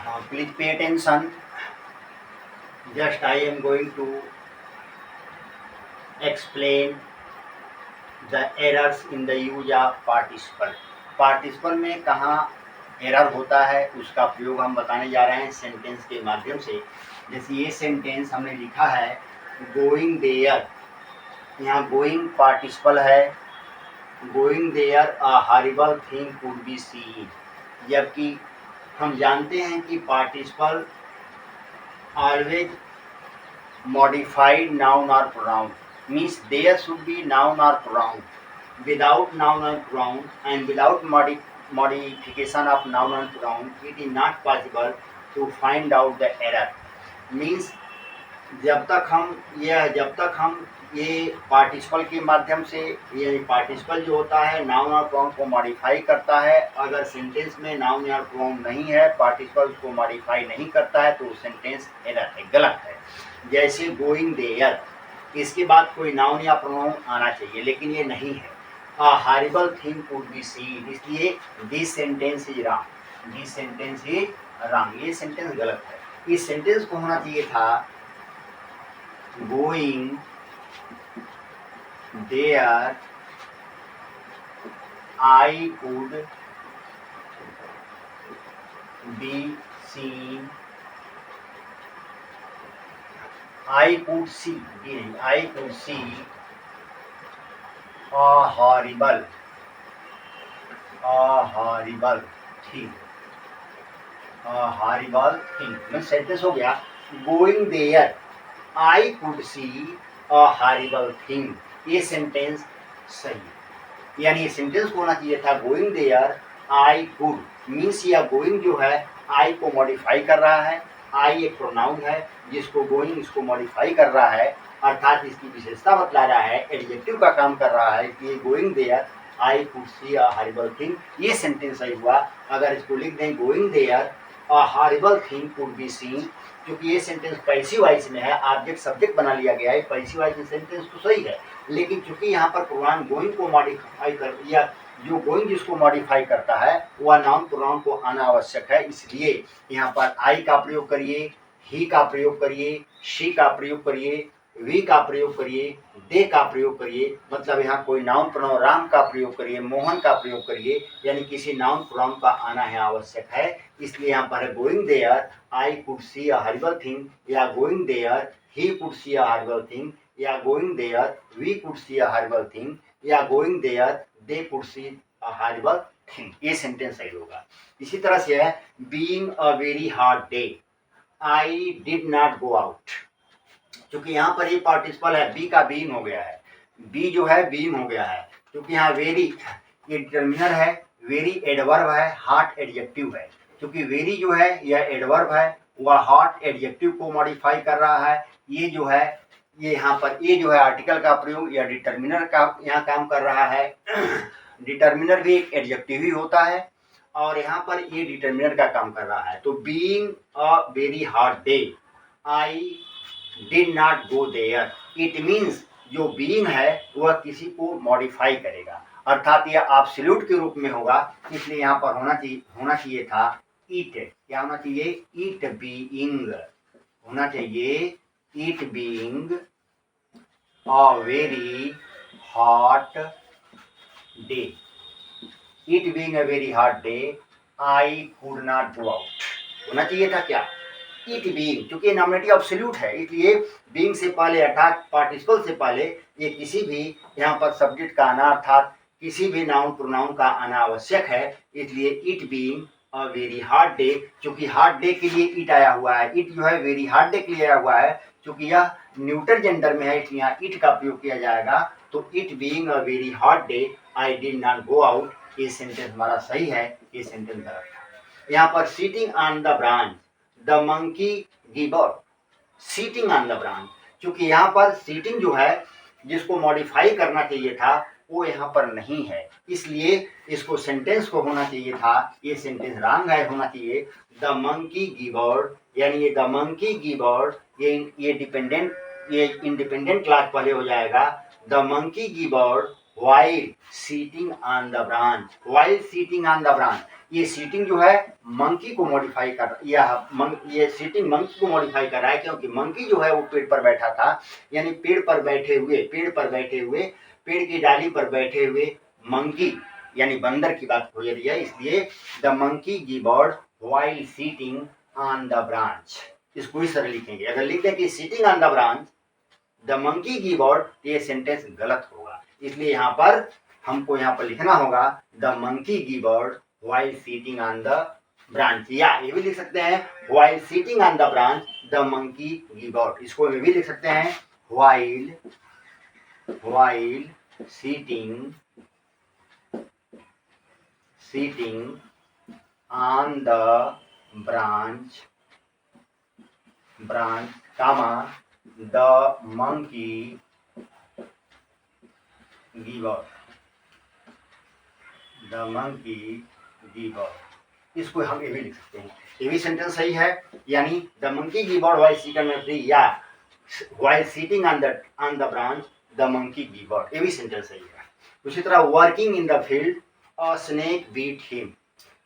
Please pay attention. Just I am going to explain the errors in the use of participle. Participle में कहाँ error होता है उसका प्रयोग हम बताने जा रहे हैं सेंटेंस के माध्यम से। जैसे ये सेंटेंस हमने लिखा है गोइंग देयर, यहाँ गोइंग पार्टिसिपल है, going there a horrible thing could be seen, जबकि हम जानते हैं कि participle always modified noun or pronoun, means there should be noun or pronoun. Without noun or pronoun and without modification of noun or pronoun, it is not possible to find out the error. Means जब तक हम ये participle के माध्यम से, ये participle जो होता है नाउन और प्रोनाउन को मॉडिफाई करता है। अगर सेंटेंस में नाउन या प्रोनाउन नहीं है, पार्टिसिपल को मॉडिफाई नहीं करता है तो सेंटेंस एरर है, गलत है। जैसे गोइंग देयर, इसके बाद कोई नाउन या प्रोनाउन आना चाहिए लेकिन ये नहीं है। A horrible thing could be seen, इसलिए this sentence is wrong, this sentence is wrong, ये सेंटेंस गलत है। इस सेंटेंस को होना चाहिए था going there I could be seen, I could see, I could see a horrible thing, a horrible thing। मैं सेंटेंस हो गया going there I could see a horrible thing, ये सेंटेंस सही है। यानी ये सेंटेंस को होना चाहिए था going there I could, means या गोइंग जो है आई को मॉडिफाई कर रहा है। आई एक प्रोनाउन है जिसको गोइंग इसको मॉडिफाई कर रहा है, अर्थात इसकी विशेषता बतला रहा है, एडजेक्टिव का काम कर रहा है कि going there I could see a horrible thing, ये सेंटेंस सही हुआ। अगर इसको लिख दें going there a horrible thing could be seen, क्योंकि ये सेंटेंस पैसिव वॉइस में है, ऑब्जेक्ट सब्जेक्ट बना लिया गया है, पैसिव वॉइस में सेंटेंस तो सही है, लेकिन चूंकि यहाँ पर प्रोनाउन गोइंग को मॉडिफाई कर, या जो गोइंग जिसको मॉडिफाई करता है वह नाउन प्रोनाउन को आना आवश्यक है, इसलिए यहाँ पर आई का प्रयोग करिए, ही का प्रयोग करिए, शी का प्रयोग करिए, वी का प्रयोग करिए, दे का प्रयोग करिए, मतलब यहाँ कोई नाउन प्रोनाउन राम का प्रयोग करिए, मोहन का प्रयोग करिए, यानी किसी नाउन प्रोनाउन का आना है आवश्यक है। इसलिए यहाँ पर है going there I could see a horrible thing, या going there he could see a horrible thing, या going there we could see a horrible thing, या going there they could see a horrible thing, ये sentence सही होगा। इसी तरह से है being a very hard day I did not go out, क्योंकि यहाँ पर ये पार्टिसिपल है, बी का बीइंग हो गया है, बी जो है बीइंग हो गया है, क्योंकि यहाँ वेरी ये डिटर्मिनर है, वेरी एडवर्ब है, हार्ट एडजेक्टिव है, क्योंकि वेरी जो है यह एडवर्ब है, वह हार्ट एडजेक्टिव को मॉडिफाई कर रहा है। ये जो है ये यहाँ पर ये जो है आर्टिकल का प्रयोग या डिटर्मिनर का यहाँ काम कर रहा है। डिटर्मिनर भी एक एडजेक्टिव ही होता है और यहाँ पर ये डिटर्मिनर का काम कर रहा है। तो being a very hard day I did not go there, it means जो बीइंग है वह किसी को मॉडिफाई करेगा, अर्थात यह एब्सोल्यूट के रूप में होगा, इसलिए यहाँ पर होना चाहिए था इट, क्या होना चाहिए, इट बीइंग होना चाहिए, it being a very hot day, it being a very hot day I could not go out होना चाहिए था क्या, इट बीइंग, क्योंकि नॉमिनेटिव एब्सोल्यूट है, इसलिए बीइंग से पहले अर्थात पार्टिसिपल से पहले ये किसी भी यहाँ पर सब्जेक्ट का आना अर्थात किसी भी नाउन प्रोनाउन का आना आवश्यक है, इसलिए it being a very hard day, क्योंकि हार्ड डे के लिए इट आया हुआ है, इट जो है वेरी हार्ड डे के लिए आया हुआ है, क्योंकि यह न्यूटर जेंडर में है इसलिए यहाँ इट का प्रयोग किया जाएगा। तो it being a very hard day I did not go out, ये सेंटेंस हमारा सही है, ये सेंटेंस गलत है। यहाँ पर sitting on the branch the monkey give up, sitting on the branch, क्योंकि यहाँ पर सीटिंग जो है जिसको मॉडिफाई करना चाहिए था वो यहाँ पर नहीं है, इसलिए इसको सेंटेंस को होना चाहिए था, ये सेंटेंस रॉन्ग है, होना चाहिए द मंकी गिव आउट, यानी ये द मंकी गिव आउट, ये डिपेंडेंट ये इंडिपेंडेंट क्लास पहले हो जाएगा, the monkey give out while sitting on the branch, while sitting on the branch, ये सीटिंग जो है मंकी को मॉडिफाई कर ये सीटिंग मंकी को मॉडिफाई कर रहा है, क्योंकि मंकी जो है वो पेड़ पर बैठा था, यानी पेड़ की डाली पर बैठे हुए मंकी यानी बंदर की बात हो रही है, इसलिए the monkey gibbered while sitting on the branch. इसको इस तरह लिखेंगे। अगर लिख दें कि sitting on the branch the monkey gibbered, ये सेंटेंस गलत होगा, इसलिए यहाँ पर हमको यहाँ पर लिखना होगा the monkey gibbered while sitting on the branch, या ये भी लिख सकते हैं while sitting on the branch the monkey gibbered. इसको ये भी लिख सकते हैं while sitting on the branch comma the monkey giver इसको हम ये भी लिख सकते हैं, ये भी सेंटेंस सही है, यानी the monkey gibbered while sitting on tree या while sitting on the branch the monkey gibbered, ये भी सेंटेंस सही है। उसी तरह working in the field a snake beat him,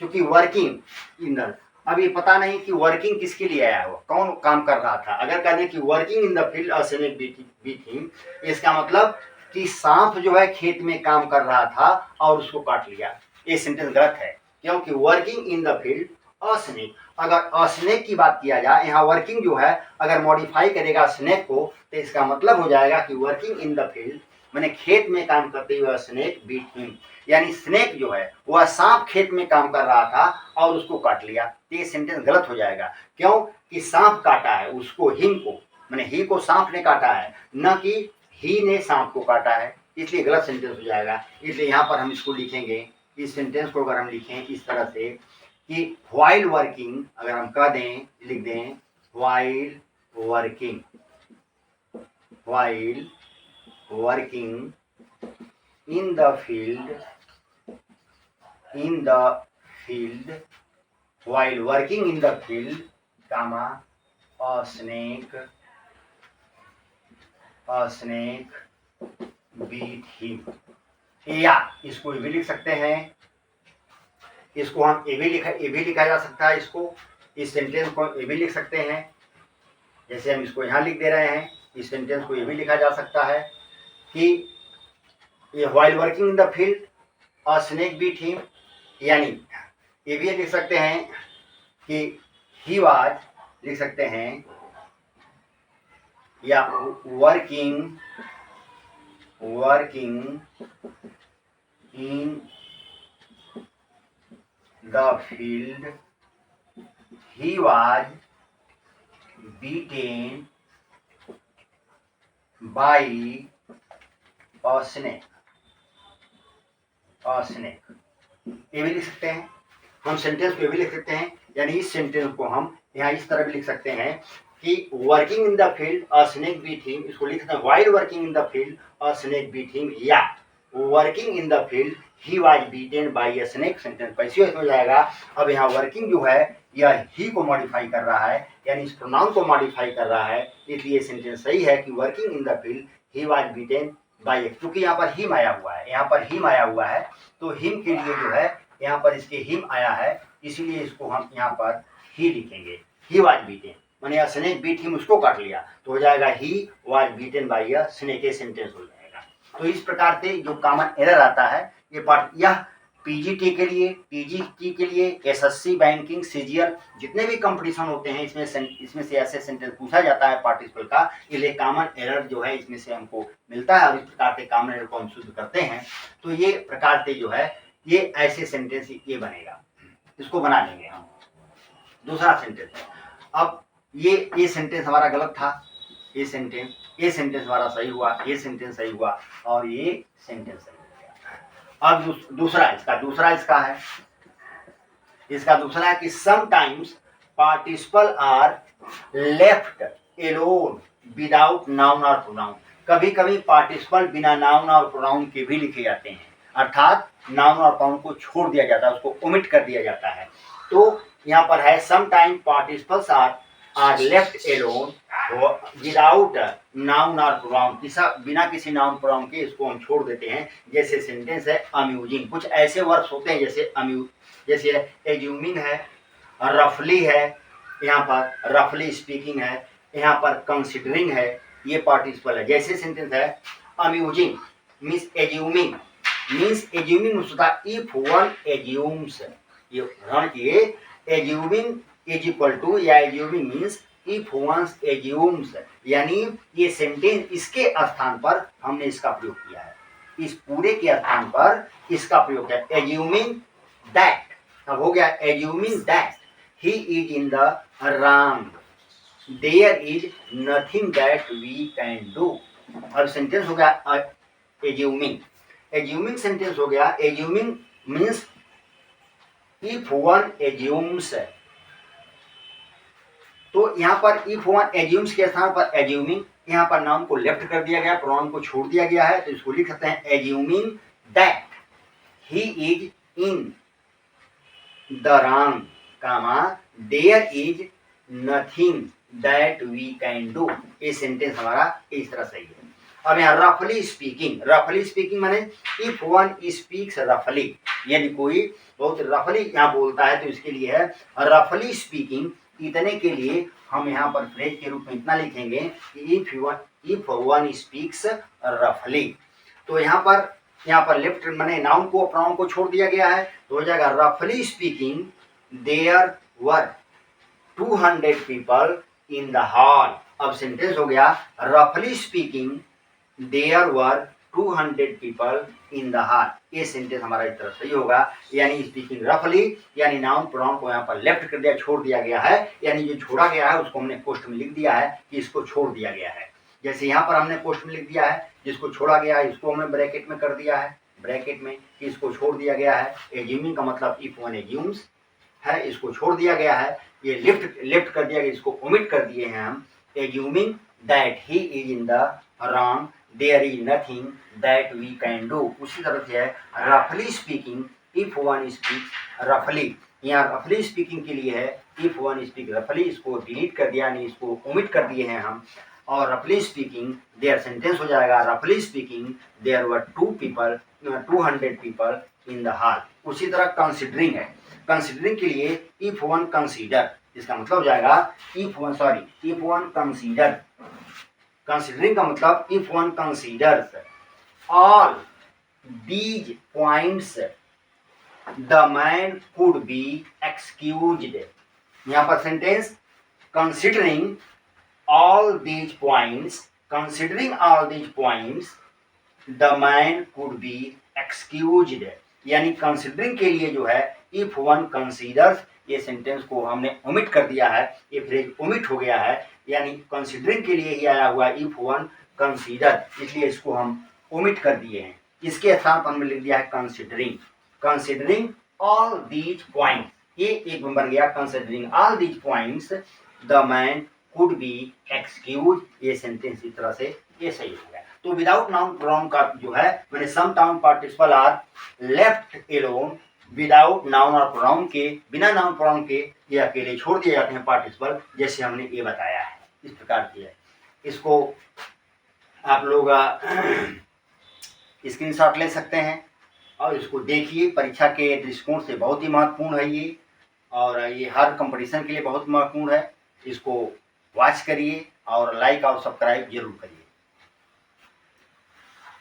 क्योंकि वर्किंग इन द, अब ये पता नहीं कि वर्किंग किसके लिए आया हो, कौन काम कर रहा था। अगर कह दें कि working in the field a snake beat him, इसका मतलब कि सांप जो है खेत में काम कर रहा था और उसको काट लिया, ये सेंटेंस गलत है, क्योंकि working in the field a snake, अगर अ स्नेक की बात किया जाए, यहाँ वर्किंग जो है अगर मॉडिफाई करेगा स्नेक को, तो इसका मतलब हो जाएगा कि वर्किंग इन द फील्ड मैंने खेत में काम करते हुए स्नेक बीट हिम, यानी स्नेक जो है वह सांप खेत में काम कर रहा था और उसको काट लिया, तो ये सेंटेंस गलत हो जाएगा, क्यों कि सांप काटा है उसको, हिम को, मैंने ही को सांप ने काटा है, न कि ही ने सांप को काटा है, इसलिए गलत सेंटेंस हो जाएगा। इसलिए यहाँ पर हम इसको लिखेंगे, इस सेंटेंस को अगर हम लिखें इस तरह से कि व्हाइल वर्किंग, अगर हम कह दें लिख दें while working in the field while working in the field comma a snake beat him, या इसको ये भी लिख सकते हैं, इसको हम ये भी लिखा जा सकता है, इसको इस सेंटेंस को ये भी लिख सकते हैं, जैसे हम इसको यहाँ लिख दे रहे हैं, इस सेंटेंस को ये भी लिखा जा सकता है कि ये while working in the field a snake beat him, यानी ये भी लिख सकते हैं कि he was, लिख सकते हैं, या working in the field he was beaten by a snake, ये भी लिख सकते हैं हम, सेंटेंस को भी लिख सकते हैं, यानी इस सेंटेंस को हम यहाँ इस तरह भी लिख सकते हैं कि working in the field a snake beat him, इसको लिख सकते हैं while working in the field a snake beat him, या working in the field he was beaten by a snake, sentence पैसे हो जाएगा। अब यहाँ वर्किंग जो है यह ही को मॉडिफाई कर रहा है, यानी इस प्रोनाउन को मॉडिफाई कर रहा है, इसलिए सेंटेंस सही है कि working in the field he was beaten by, क्योंकि यहाँ पर हिम आया हुआ है, तो हिम के लिए जो है यहाँ पर इसके हिम आया है, इसीलिए इसको हम यहाँ पर ही लिखेंगे, ही वाज बीटेन, मैंने स्नेक बीट हिम, उसको काट लिया, तो हो जाएगा he was beaten by a snake, ये सेंटेंस हो जाएगा। तो इस प्रकार से जो कॉमन एरर आता है ये पार्ट, यह पीजीटी के लिए एसएससी बैंकिंग सीजीएल जितने भी कंपटीशन होते हैं इसमें से ऐसे सेंटेंस पूछा जाता है पार्टिसिपल का, इसलिए कॉमन एरर जो है इसमें से हमको मिलता है और इस प्रकार से कॉमन एरर को हम शुद्ध करते हैं, तो ये प्रकार से जो है ये ऐसे सेंटेंस ये बनेगा, इसको बना लेंगे हम। दूसरा सेंटेंस, अब ये सेंटेंस हमारा गलत था, ये सेंटेंस हमारा सही हुआ, ये सेंटेंस सही हुआ और ये सेंटेंस सही हो गया। अब दूसरा है कि sometimes participle are left alone without noun और प्रोनाउन, कभी कभी पार्टिसिपल बिना नाउन और प्रोनाउन के भी लिखे जाते हैं, अर्थात नाउन और प्रोनाउन को छोड़ दिया जाता है, उसको ओमिट कर दिया जाता है। तो यहाँ पर है sometime participles are left alone without noun और प्रोनाउन, बिना किसी नाउन प्रोनाउन के इसको हम छोड़ देते हैं। जैसे सेंटेंस है अम्यूजिंग, कुछ ऐसे वर्ड्स होते हैं जैसे जैसे एज्यूमिंग है, रफली है, यहाँ पर रफली स्पीकिंग है, यहाँ पर कंसिडरिंग है, ये पार्टिसिपल है। जैसे सेंटेंस है अम्यूजिंग मीन्स एज्यूमिंग, होता है इफ वन एज्यूम्स, ये ध्यान किए, एज्यूमिंग इज इक्वल टू या assuming means if one assumes, यानी ये सेंटेंस इसके स्थान पर हमने इसका प्रयोग किया है, इस पूरे के स्थान पर इसका प्रयोग है। एज्यूमिंग दैट, अब हो गया assuming that he is in the wrong, there is nothing that we can do. अब सेंटेंस हो गया एज्यूमिंग, एज्यूमिंग सेंटेंस हो गया। Assuming means if one assumes, तो यहाँ पर इफ वन एज्यूम्स के स्थान पर एज्यूमिंग, यहाँ पर नाउन को लेफ्ट कर दिया गया, प्रोनाउन को छोड़ दिया गया है, तो इसको लिख सकते हैं assuming that he is in the wrong, comma there is nothing that we can do. ये सेंटेंस हमारा इस तरह सही है। अब यहाँ रफली स्पीकिंग, रफली स्पीकिंग माने इफ वन स्पीक्स रफली, यदि कोई बहुत रफली यहाँ बोलता है तो इसके लिए है रफली स्पीकिंग। इतने के लिए हम यहाँ पर फ्रेज के रूप में इतना लिखेंगे कि इफ वन स्पीक्स रफली, तो यहाँ पर लेफ्ट माने नाउन को प्रोनाउन को छोड़ दिया गया है, तो हो जाएगा रफली speaking there were 200 people in the hall. अब सेंटेंस हो गया रफली speaking there were 200 people in the hall. ये सेंटेंस हमारा इस तरह सही होगा, यानी स्पीकिंग रफली, यानी नाउन प्रोनाउन को यहाँ पर लेफ्ट कर दिया, छोड़ दिया गया है, यानी जो छोड़ा गया है उसको हमने पोस्ट में लिख दिया है कि इसको छोड़ दिया गया है। जैसे यहाँ पर हमने पोस्ट में लिख दिया है जिसको छोड़ा गया है, इसको हमने ब्रैकेट में कर दिया है, ब्रैकेट में कि इसको छोड़ दिया गया है। एज्यूमिंग का मतलब इफ वन एज्यूम्स है, इसको छोड़ दिया गया है, ये लेफ्ट कर दिया गया, इसको ओमिट कर दिए हैं हम। Assuming that he is in the wrong, there is nothing that we can do. उसी तरह से है रफली स्पीकिंग इफ वन स्पीक्स रफली, यहाँ रफली स्पीकिंग के लिए है इफ वन स्पीक रफली, इसको डिलीट कर दिया, यानी इसको ओमिट कर दिए हैं हम। और रफली स्पीकिंग देयर सेंटेंस हो जाएगा रफली speaking there were 200 people in the hall. उसी तरह कंसिडरिंग है, कंसिडरिंग के लिए इफ वन कंसीडर, इसका मतलब हो जाएगा इफ वन कंसीडर, कंसिडरिंग का मतलब if one considers all these points the man could be excused. यहाँ पर sentence considering all these points, considering all these points the man could be excused, यानी considering के लिए जो है इफ वन कंसीडर्स, ये सेंटेंस को हमने ओमिट कर दिया है, ये फ्रेज ओमिट हो गया है, यानी कंसिडरिंग के लिए ही आया हुआ इफ वन कंसीडर, इसलिए इसको हम ओमिट कर दिए हैं। इसके स्थान पर हमने लिख दिया है कंसिडरिंग ऑल दीज पॉइंट्स, ये एक बन गया considering all these points the man could be excused। ये सेंटेंस इस तरह से ये सही हो गया। तो विदाउट नाउन प्रोनाउन का जो है मैंने some town participle are left alone, without noun और प्रोनाउन के, बिना नाउन प्रोनाउन के ये अकेले छोड़ दिए जाते हैं पार्टिसिपल, जैसे हमने ये बताया है, इस प्रकार की है। इसको आप लोग स्क्रीनशॉट ले सकते हैं और इसको देखिए, परीक्षा के दृष्टिकोण से बहुत ही महत्वपूर्ण है ये, और ये हर कंपटीशन के लिए बहुत महत्वपूर्ण है। इसको वॉच करिए और लाइक और सब्सक्राइब जरूर करिए।